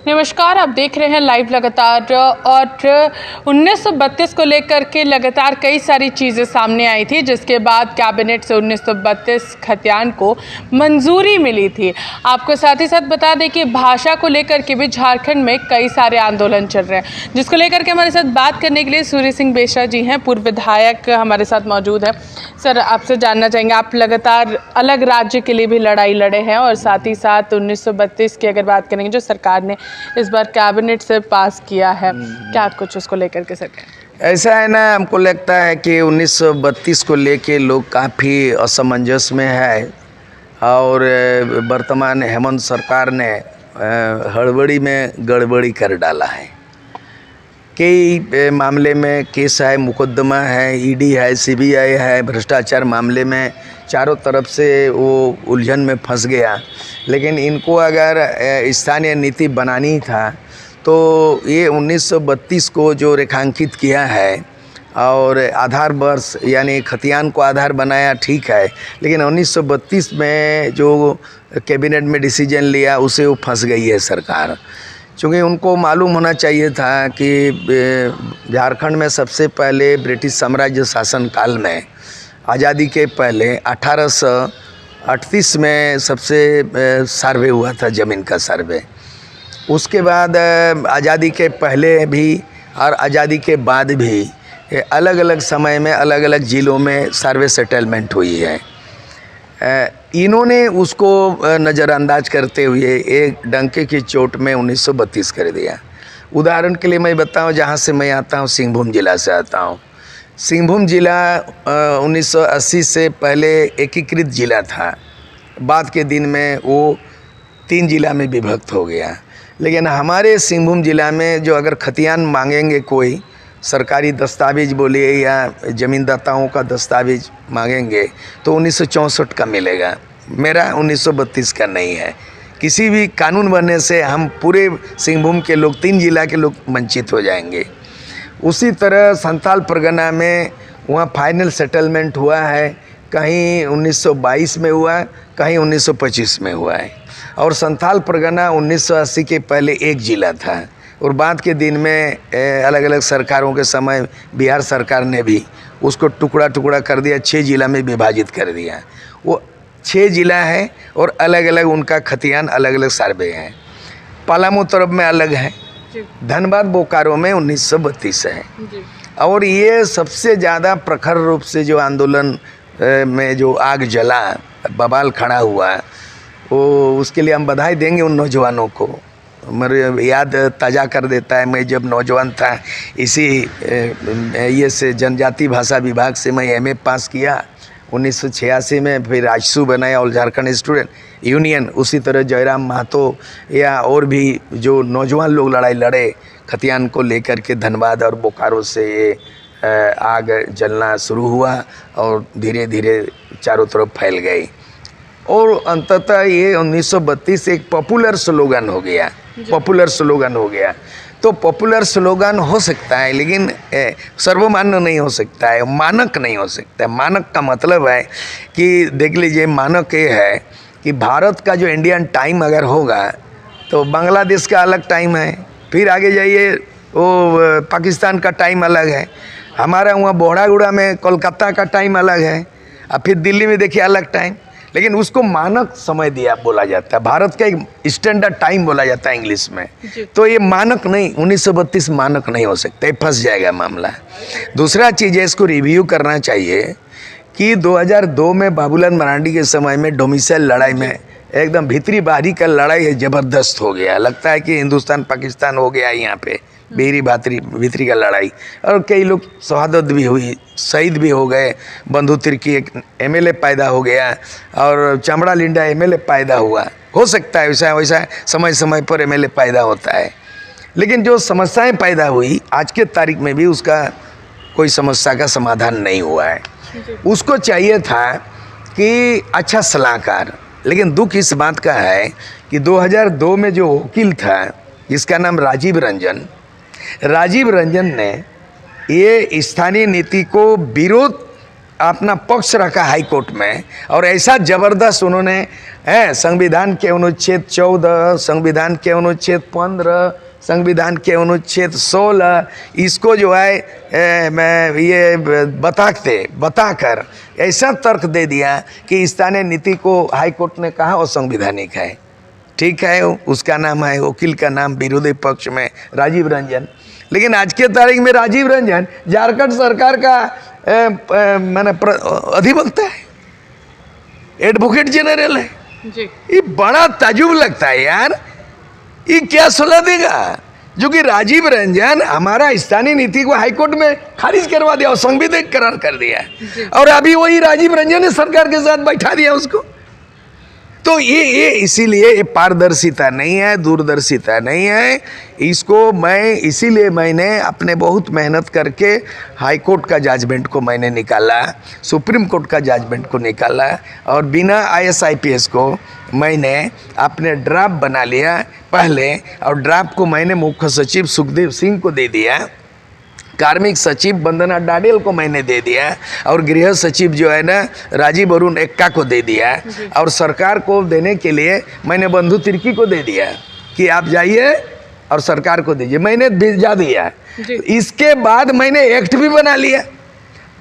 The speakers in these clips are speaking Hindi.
नमस्कार, आप देख रहे हैं लाइव लगातार। और 1932 को लेकर के लगातार कई सारी चीज़ें सामने आई थी, जिसके बाद कैबिनेट से 1932 खतियान को मंजूरी मिली थी। आपको साथ ही साथ बता दें कि भाषा को लेकर के भी झारखंड में कई सारे आंदोलन चल रहे हैं, जिसको लेकर के हमारे साथ बात करने के लिए सूर्य सिंह बेसरा जी हैं, पूर्व विधायक हमारे साथ मौजूद है। सर, आपसे जानना चाहेंगे, आप लगातार अलग राज्य के लिए भी लड़ाई लड़े हैं और साथ ही साथ 1932 की अगर बात करेंगे जो सरकार ने इस बार कैबिनेट से पास किया है, क्या कुछ उसको लेकर के सकें? ऐसा है ना, हमको लगता है कि 1932 को लेके लोग काफ़ी असमंजस में है और वर्तमान हेमंत सरकार ने हड़बड़ी में गड़बड़ी कर डाला है। कई मामले में केस है, मुकदमा है, ईडी है, सीबीआई है, भ्रष्टाचार मामले में चारों तरफ से वो उलझन में फंस गया। लेकिन इनको अगर स्थानीय नीति बनानी था तो ये 1932 को जो रेखांकित किया है और आधार वर्ष यानी खतियान को आधार बनाया, ठीक है, लेकिन 1932 में जो कैबिनेट में डिसीजन लिया उसे वो फंस गई है सरकार। क्योंकि उनको मालूम होना चाहिए था कि झारखंड में सबसे पहले ब्रिटिश साम्राज्य शासन काल में आज़ादी के पहले 1838 में सबसे सर्वे हुआ था, ज़मीन का सर्वे। उसके बाद आज़ादी के पहले भी और आज़ादी के बाद भी अलग अलग समय में अलग अलग ज़िलों में सर्वे सेटलमेंट हुई है। इन्होंने उसको नज़रअंदाज करते हुए एक डंके की चोट में 1932 कर दिया। उदाहरण के लिए मैं बताऊं, जहां से मैं आता हूं, सिंहभूम जिला से आता हूं। सिंहभूम जिला 1980 से पहले एकीकृत जिला था, बाद के दिन में वो 3 जिला में विभक्त हो गया। लेकिन हमारे सिंहभूम जिला में जो अगर खतियान मांगेंगे, कोई सरकारी दस्तावेज बोलिए या ज़मीनदाताओं का दस्तावेज मांगेंगे तो 1964 का मिलेगा। मेरा 1932 का नहीं है। किसी भी कानून बनने से हम पूरे सिंहभूम के लोग, 3 जिला के लोग वंचित हो जाएंगे। उसी तरह संथाल परगना में वहाँ फाइनल सेटलमेंट हुआ है, कहीं 1922 में हुआ, कहीं 1925 में हुआ है। और संथाल परगना 1980 के पहले एक ज़िला था और बाद के दिन में अलग अलग सरकारों के समय बिहार सरकार ने भी उसको टुकड़ा टुकड़ा कर दिया, 6 जिला में विभाजित कर दिया। वो 6 जिला है और अलग अलग उनका खतियान अलग अलग सर्वे हैं। पलामू तरफ में अलग है, धनबाद बोकारो में 1932 है। और ये सबसे ज़्यादा प्रखर रूप से जो आंदोलन में जो आग जला, बवाल खड़ा हुआ, वो उसके लिए हम बधाई देंगे उन नौजवानों को। मेरे याद ताज़ा कर देता है, मैं जब नौजवान था इसी ये से जनजाति भाषा विभाग से मैं एमए पास किया 1986 में, फिर राजसू बनाया ऑल झारखंड स्टूडेंट यूनियन। उसी तरह जयराम महतो या और भी जो नौजवान लोग लड़ाई लड़े खतियान को लेकर के, धनबाद और बोकारो से ये आग जलना शुरू हुआ और धीरे धीरे चारों तरफ फैल गई और अंततः ये 1932 एक पॉपुलर स्लोगन हो गया। पॉपुलर स्लोगन हो गया तो पॉपुलर स्लोगन हो सकता है, लेकिन सर्वमान्य नहीं हो सकता है, मानक नहीं हो सकता है। मानक का मतलब है कि देख लीजिए, मानक ये है कि भारत का जो इंडियन टाइम अगर होगा तो बांग्लादेश का अलग टाइम है, फिर आगे जाइए वो पाकिस्तान का टाइम अलग है, हमारा वहाँ बोहड़ागुड़ा में कोलकाता का टाइम अलग है, और फिर दिल्ली में देखिए अलग टाइम। लेकिन उसको मानक समय दिया बोला जाता है, भारत का एक स्टैंडर्ड टाइम बोला जाता है इंग्लिश में। तो ये मानक नहीं, 1932 मानक नहीं हो सकता, ये फंस जाएगा मामला। दूसरा चीज़ है, इसको रिव्यू करना चाहिए कि 2002 में बाबूलाल मरांडी के समय में डोमिसाइल लड़ाई में एकदम भीतरी बाहरी का लड़ाई है, ज़बरदस्त हो गया। लगता है कि हिंदुस्तान पाकिस्तान हो गया यहाँ पे, बेरी भीतरी का लड़ाई। और कई लोग शहादत भी हुई, शहीद भी हो गए। बंधु तिर्की एक एमएलए पैदा हो गया और चमड़ा लिंडा एमएलए पैदा हुआ। हो सकता है वैसा वैसा समय समय पर एमएलए पैदा होता है, लेकिन जो समस्याएं पैदा हुई आज के तारीख में भी उसका कोई समस्या का समाधान नहीं हुआ है। उसको चाहिए था कि अच्छा सलाहकार। लेकिन दुख इस बात का है कि 2002 में जो वकील था जिसका नाम राजीव रंजन ने ये स्थानीय नीति को विरोध अपना पक्ष रखा हाई कोर्ट में, और ऐसा ज़बरदस्त उन्होंने है। संविधान के अनुच्छेद 14, संविधान के अनुच्छेद 15, संविधान के अनुच्छेद 16 इसको जो है मैं ये बताकर ऐसा तर्क दे दिया कि स्थानीय नीति को हाई कोर्ट ने कहा असंवैधानिक है। ठीक है, उसका नाम है, वकील का नाम विरोधी पक्ष में राजीव रंजन। लेकिन आज के तारीख में राजीव रंजन झारखंड सरकार का मैंने अधिवक्ता है, एडवोकेट जनरल है जी। ये बड़ा ताजुब लगता है यार, ये क्या सलाह देगा जो कि राजीव रंजन हमारा स्थानीय नीति को हाईकोर्ट में खारिज करवा दिया और संवैधानिक करार कर दिया, और अभी वही राजीव रंजन ने सरकार के साथ बैठा दिया उसको। तो ये इसीलिए ये पारदर्शिता नहीं है, दूरदर्शिता नहीं है। इसको मैं इसीलिए मैंने अपने बहुत मेहनत करके हाई कोर्ट का जजमेंट को मैंने निकाला, सुप्रीम कोर्ट का जजमेंट को निकाला, और बिना IAS-IPS को मैंने अपने ड्राफ्ट बना लिया पहले, और ड्राफ्ट को मैंने मुख्य सचिव सुखदेव सिंह को दे दिया, कार्मिक सचिव वंदना डाडेल को मैंने दे दिया, और गृह सचिव जो है ना राजीव अरुण एक्का को दे दिया, और सरकार को देने के लिए मैंने बंधु तिर्की को दे दिया कि आप जाइए और सरकार को दीजिए, मैंने भेजा दिया। इसके बाद मैंने एक्ट भी बना लिया।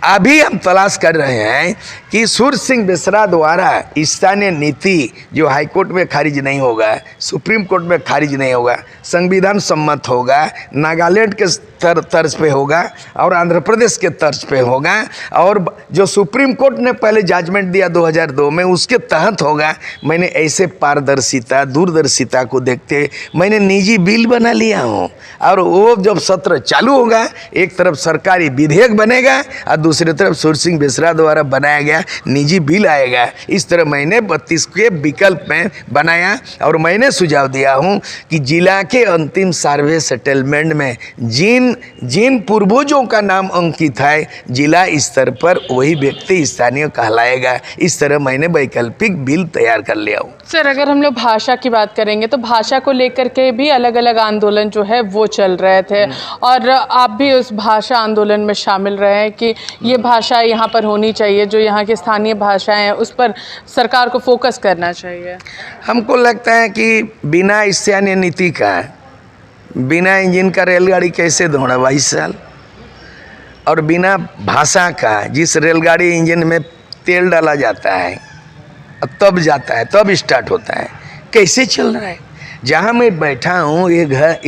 अभी हम तलाश कर रहे हैं कि सूर्य सिंह बेसरा द्वारा स्थानीय नीति जो हाईकोर्ट में खारिज नहीं होगा, सुप्रीम कोर्ट में खारिज नहीं होगा, संविधान सम्मत होगा, नागालैंड के तर्ज पे होगा और आंध्र प्रदेश के तर्ज पे होगा, और जो सुप्रीम कोर्ट ने पहले जजमेंट दिया 2002 में उसके तहत होगा। मैंने ऐसे पारदर्शिता दूरदर्शिता को देखते मैंने निजी बिल बना लिया हूँ, और वो जब सत्र चालू होगा एक तरफ सरकारी विधेयक बनेगा और दूसरी तरफ सूर्य सिंह बेसरा द्वारा बनाया गया निजी बिल आएगा। इस तरह मैंने 32 के विकल्प में बनाया, और मैंने सुझाव दिया हूँ कि जिला के अंतिम सर्वे सेटलमेंट में जिन पूर्वजों का नाम अंकित है जिला स्तर पर वही व्यक्ति स्थानीय कहलाएगा। इस तरह मैंने वैकल्पिक बिल तैयार कर लिया हूँ। सर, अगर हम लोग भाषा की बात करेंगे तो भाषा को लेकर के भी अलग अलग आंदोलन जो है वो चल रहे थे, और आप भी उस भाषा आंदोलन में शामिल रहे हैं कि ये भाषा यहाँ पर होनी चाहिए, जो यहाँ की स्थानीय भाषाएं हैं उस पर सरकार को फोकस करना चाहिए। हमको लगता है कि बिना स्थानीय नीति का, बिना इंजन का रेलगाड़ी कैसे दौड़ा 22 साल, और बिना भाषा का जिस रेलगाड़ी इंजन में तेल डाला जाता है तब जाता है, तब स्टार्ट होता है, कैसे चल रहा है। जहाँ मैं बैठा हूँ ये घर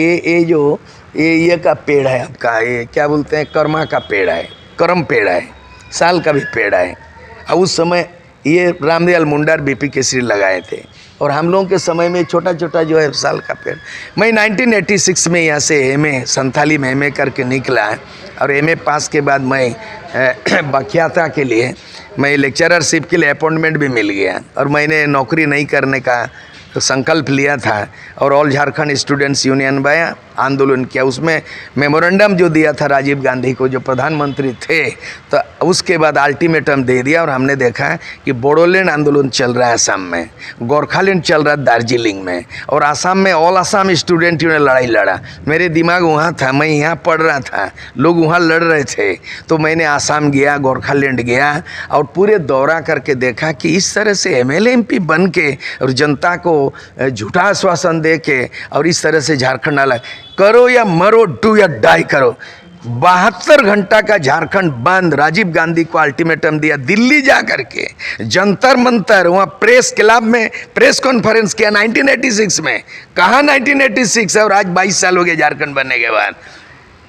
ये का पेड़ है आपका, ये क्या बोलते हैं, कर्मा का पेड़ है, करम पेड़ है, साल का भी पेड़ है। और उस समय ये रामदयाल मुंडा BP केसरी लगाए थे, और हम लोगों के समय में छोटा छोटा जो है साल का पेड़। मैं 1986 में यहाँ से MA संथाली में MA करके निकला, और MA पास के बाद मैं व्याख्याता के लिए मैं लेक्चररशिप के लिए अपॉइंटमेंट भी मिल गया, और मैंने नौकरी नहीं करने का संकल्प लिया था, और ऑल झारखंड स्टूडेंट्स यूनियन में आंदोलन किया। उसमें मेमोरेंडम जो दिया था राजीव गांधी को जो प्रधानमंत्री थे, तो उसके बाद अल्टीमेटम दे दिया, और हमने देखा कि बोडोलैंड आंदोलन चल रहा है असम में, गोरखालैंड चल रहा है दार्जिलिंग में, और असम में ऑल असम स्टूडेंट ने लड़ाई लड़ा। मेरे दिमाग वहाँ था, मैं यहाँ पढ़ रहा था, लोग वहाँ लड़ रहे थे, तो मैंने असम गया, गोरखालैंड गया, और पूरे दौरा करके देखा कि इस तरह से MLA MP बन के और जनता को झूठा आश्वासन दे के और इस तरह से झारखंड अलग करो या मरो, डू या डाई करो। 72 घंटा का झारखंड बंद, राजीव गांधी को अल्टीमेटम दिया, दिल्ली जा करके जंतर मंतर वहाँ प्रेस क्लब में प्रेस कॉन्फ्रेंस किया 1986 में। कहाँ 1986 है, और आज 22 साल हो गए झारखंड बनने के बाद।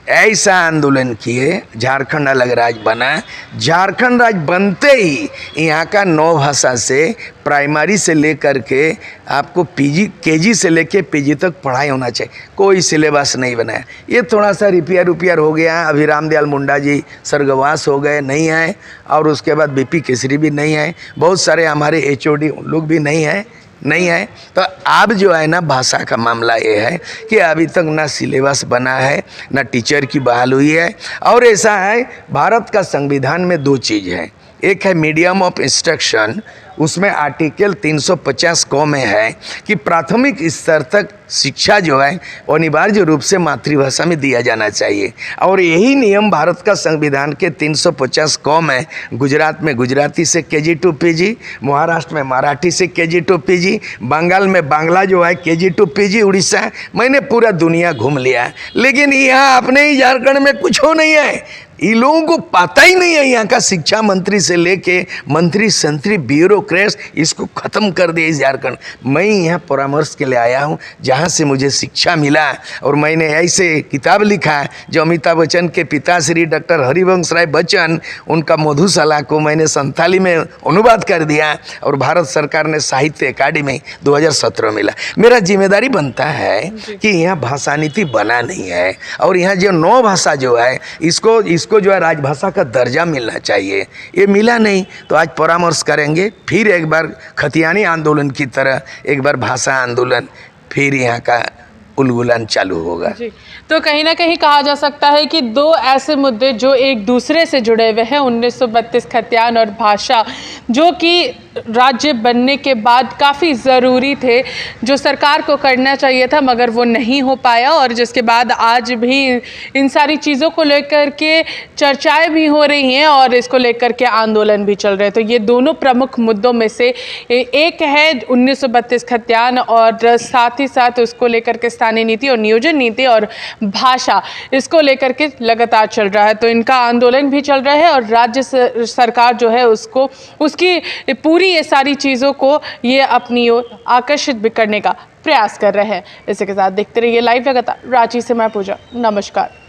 ऐसा आंदोलन किए, झारखंड अलग राज्य बना। झारखंड राज्य बनते ही यहाँ का 9 भाषा से प्राइमरी से लेकर के आपको KG से लेके PG तक पढ़ाई होना चाहिए, कोई सिलेबस नहीं बनाया। ये थोड़ा सा रिपेयर हो गया, अभी रामदयाल मुंडा जी स्वर्गवास हो गए, नहीं आए, और उसके बाद BP केसरी भी नहीं आए, बहुत सारे हमारे HOD लोग भी नहीं है। तो अब जो है ना भाषा का मामला ये है कि अभी तक ना सिलेबस बना है, ना टीचर की बहाल हुई है। और ऐसा है, भारत का संविधान में 2 चीज़ है, एक है मीडियम ऑफ इंस्ट्रक्शन, उसमें आर्टिकल 350 क में है कि प्राथमिक स्तर तक शिक्षा जो है अनिवार्य रूप से मातृभाषा में दिया जाना चाहिए। और यही नियम भारत का संविधान के 350 क में गुजरात में गुजराती से KG to PG, महाराष्ट्र में मराठी से KG to PG, बंगाल में बांग्ला जो है KG to PG, उड़ीसा, मैंने पूरा दुनिया घूम लिया। लेकिन यहाँ अपने ही झारखंड में कुछ हो नहीं है। इन लोगों को पता ही नहीं है, यहाँ का शिक्षा मंत्री से लेके मंत्री संतरी ब्यूरोक्रेट्स इसको ख़त्म कर दिए इस झारखंड। मैं यहाँ परामर्श के लिए आया हूँ जहाँ से मुझे शिक्षा मिला, और मैंने ऐसे किताब लिखा जो अमिताभ बच्चन के पिता श्री डॉक्टर हरिवंश राय बच्चन, उनका मधुशाला को मैंने संथाली में अनुवाद कर दिया और भारत सरकार ने साहित्य अकादमी 2017 मिला। मेरा जिम्मेदारी बनता है कि यहाँ भाषा नीति बना नहीं है, और यहाँ जो 9 भाषा जो है इसको जो है राजभाषा का दर्जा मिलना चाहिए, ये मिला नहीं। तो आज परामर्श करेंगे, फिर एक बार खतियानी आंदोलन की तरह एक बार भाषा आंदोलन, फिर यहाँ का उलगुलन चालू होगा जी। तो कहीं ना कहीं कहा जा सकता है कि 2 ऐसे मुद्दे जो एक दूसरे से जुड़े हुए हैं, 1932 खतियान और भाषा, जो कि राज्य बनने के बाद काफ़ी ज़रूरी थे, जो सरकार को करना चाहिए था मगर वो नहीं हो पाया, और जिसके बाद आज भी इन सारी चीज़ों को लेकर के चर्चाएं भी हो रही हैं और इसको लेकर के आंदोलन भी चल रहे हैं। तो ये दोनों प्रमुख मुद्दों में से एक है 1932 खतियान, और साथ ही साथ उसको लेकर के स्थानीय नीति और नियोजन नीति और भाषा, इसको लेकर के लगातार चल रहा है। तो इनका आंदोलन भी चल रहा है और राज्य सरकार जो है उसको उसकी पूरी ये सारी चीज़ों को ये अपनी ओर आकर्षित भी करने का प्रयास कर रहे हैं। इसी के साथ देखते रहिए लाइव लगातार। रांची से मैं पूजा, नमस्कार।